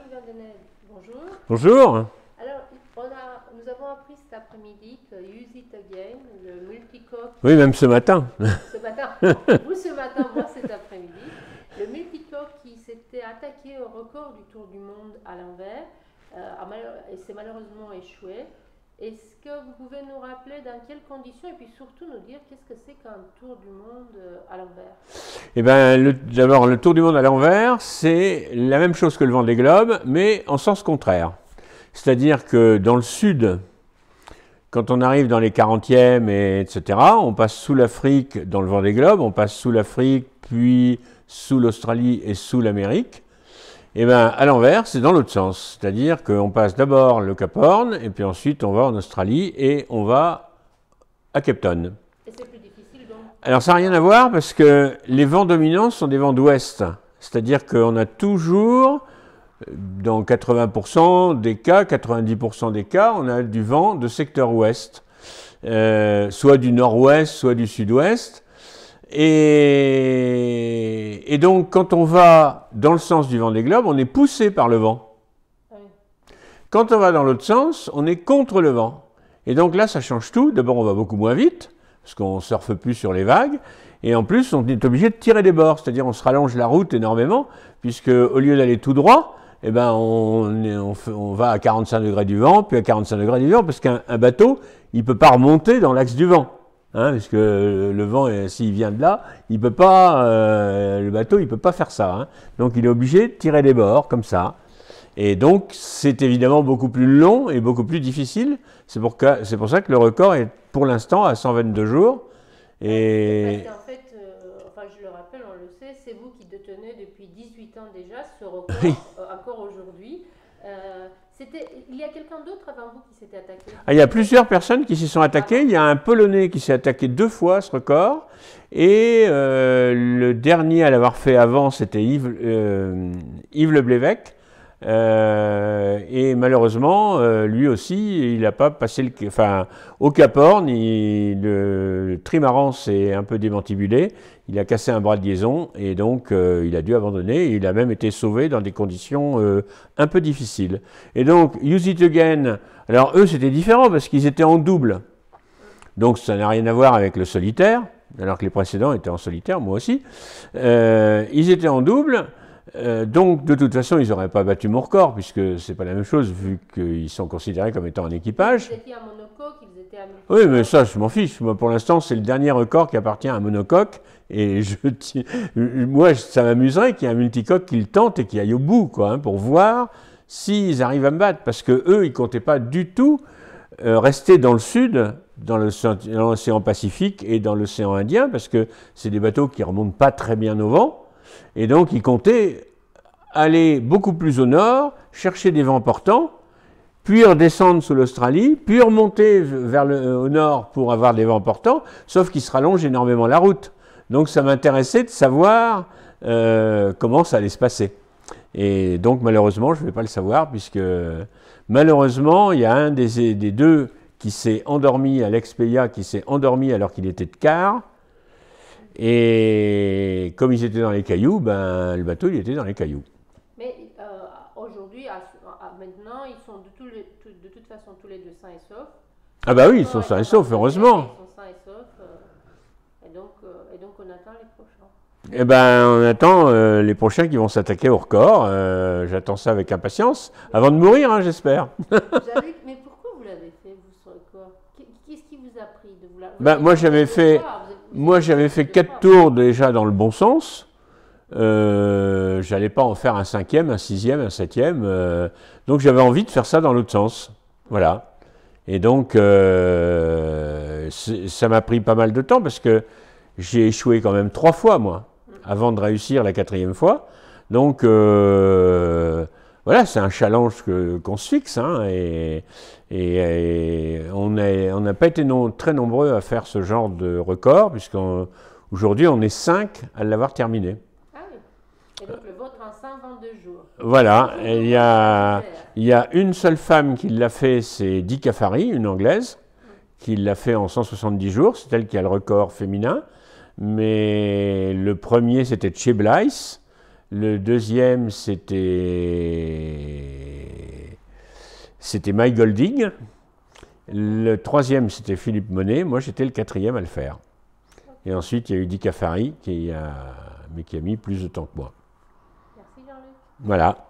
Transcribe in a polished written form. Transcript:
Jean-Luc Vandenel, bonjour. Bonjour. Alors, nous avons appris cet après-midi que Use It Again, le multicoque... Oui, même ce matin. Ce matin, vous ce matin, moi cet après-midi, le multicoque qui s'était attaqué au record du Tour du Monde à l'envers, et s'est malheureusement échoué. Est-ce que vous pouvez nous rappeler dans quelles conditions et puis surtout nous dire qu'est-ce que c'est qu'un Tour du Monde à l'envers? Eh bien, d'abord, le Tour du Monde à l'envers, c'est la même chose que le Vendée Globe, mais en sens contraire. C'est-à-dire que dans le sud, quand on arrive dans les 40e, etc., on passe sous l'Afrique dans le Vendée Globe, on passe sous l'Afrique, puis sous l'Australie et sous l'Amérique. Et bien, à l'envers, c'est dans l'autre sens. C'est-à-dire qu'on passe d'abord le Cap Horn, et puis ensuite on va en Australie, et on va à Cape Town. Et c'est plus difficile donc? Alors ça n'a rien à voir parce que les vents dominants sont des vents d'ouest. C'est-à-dire qu'on a toujours, dans 80% des cas, 90% des cas, on a du vent de secteur ouest. Soit du nord-ouest, soit du sud-ouest. Et donc, quand on va dans le sens du Vendée Globe, on est poussé par le vent. Oui. Quand on va dans l'autre sens, on est contre le vent. Et donc là, ça change tout. D'abord, on va beaucoup moins vite, parce qu'on ne surfe plus sur les vagues. Et en plus, on est obligé de tirer des bords, c'est-à-dire on se rallonge la route énormément, puisque au lieu d'aller tout droit, eh ben, on va à 45 degrés du vent, puis à 45 degrés du vent, parce qu'un bateau, il ne peut pas remonter dans l'axe du vent. Hein, parce que le vent, s'il vient de là, il peut pas, le bateau, il peut pas faire ça. Hein. Donc, il est obligé de tirer des bords comme ça. Et donc, c'est évidemment beaucoup plus long et beaucoup plus difficile. C'est pour ça que le record est pour l'instant à 122 jours. Et parce qu'en fait, enfin, je le rappelle, on le sait, c'est vous qui détenez depuis 18 ans déjà ce record, encore aujourd'hui. Il y a quelqu'un d'autre avant vous qui s'était attaqué? Il y a plusieurs personnes qui s'y sont attaquées. Il y a un Polonais qui s'est attaqué 2 fois à ce record. Et le dernier à l'avoir fait avant, c'était Yves Le Blévec. Et malheureusement, lui aussi, il n'a pas passé au Cap Horn, le trimaran s'est un peu démantibulé. Il a cassé un bras de liaison et donc il a dû abandonner. Et il a même été sauvé dans des conditions un peu difficiles. Et donc, Use It Again, alors eux c'était différent parce qu'ils étaient en double. Donc ça n'a rien à voir avec le solitaire, alors que les précédents étaient en solitaire, moi aussi. Ils étaient en double. Donc, de toute façon, ils n'auraient pas battu mon record, puisque c'est pas la même chose, vu qu'ils sont considérés comme étant un équipage. Ils étaient à monocoque, ils étaient à multicoque. Oui, mais ça, je m'en fiche. Moi, pour l'instant, c'est le dernier record qui appartient à un monocoque. Et moi, ça m'amuserait qu'il y ait un multicoque qui le tente et qui aille au bout, quoi, hein, pour voir s'ils arrivent à me battre. Parce que eux, ils comptaient pas du tout rester dans le sud, dans l'océan Pacifique et dans l'océan Indien, parce que c'est des bateaux qui remontent pas très bien au vent. Et donc, ils comptaient aller beaucoup plus au nord, chercher des vents portants, puis redescendre sous l'Australie, puis remonter au nord pour avoir des vents portants, sauf qu'ils se rallongent énormément la route. Donc, ça m'intéressait de savoir comment ça allait se passer. Et donc, malheureusement, je ne vais pas le savoir, puisque malheureusement, il y a un des deux qui s'est endormi à l'Expedia, qui s'est endormi alors qu'il était de quart. Et comme ils étaient dans les cailloux, ben, le bateau il était dans les cailloux. Mais aujourd'hui, maintenant, ils sont de toute façon tous les deux sains et saufs. Ah bah oui, ils sont sains et saufs, heureusement. Ils sont sains et saufs, et donc on attend les prochains. Eh ben, on attend les prochains qui vont s'attaquer au record. J'attends ça avec impatience, avant de mourir, hein, j'espère. Mais pourquoi vous l'avez fait, vous, ce record? Qu'est-ce qui vous a pris de vous la... Ben, moi, j'avais fait 4 tours déjà dans le bon sens. J'allais pas en faire un 5e, un 6e, un 7e. Donc, j'avais envie de faire ça dans l'autre sens. Voilà. Et donc, ça m'a pris pas mal de temps parce que j'ai échoué quand même 3 fois, moi, avant de réussir la 4e fois. Donc, voilà, c'est un challenge qu'on se fixe, hein, et on n'a pas été très nombreux à faire ce genre de record, puisqu'aujourd'hui on est 5 à l'avoir terminé. Ah oui, et donc le vôtre en 122 jours. Voilà, et il y a une seule femme qui l'a fait, c'est Dee Caffari, une Anglaise, qui l'a fait en 170 jours, c'est elle qui a le record féminin, mais le premier c'était Che Blythe, Le deuxième, c'était Mike Golding. Le troisième, c'était Philippe Monet. Moi, j'étais le quatrième à le faire. Et ensuite, il y a eu Dick Afari, mais qui a mis plus de temps que moi. Merci Jean-Luc. Voilà.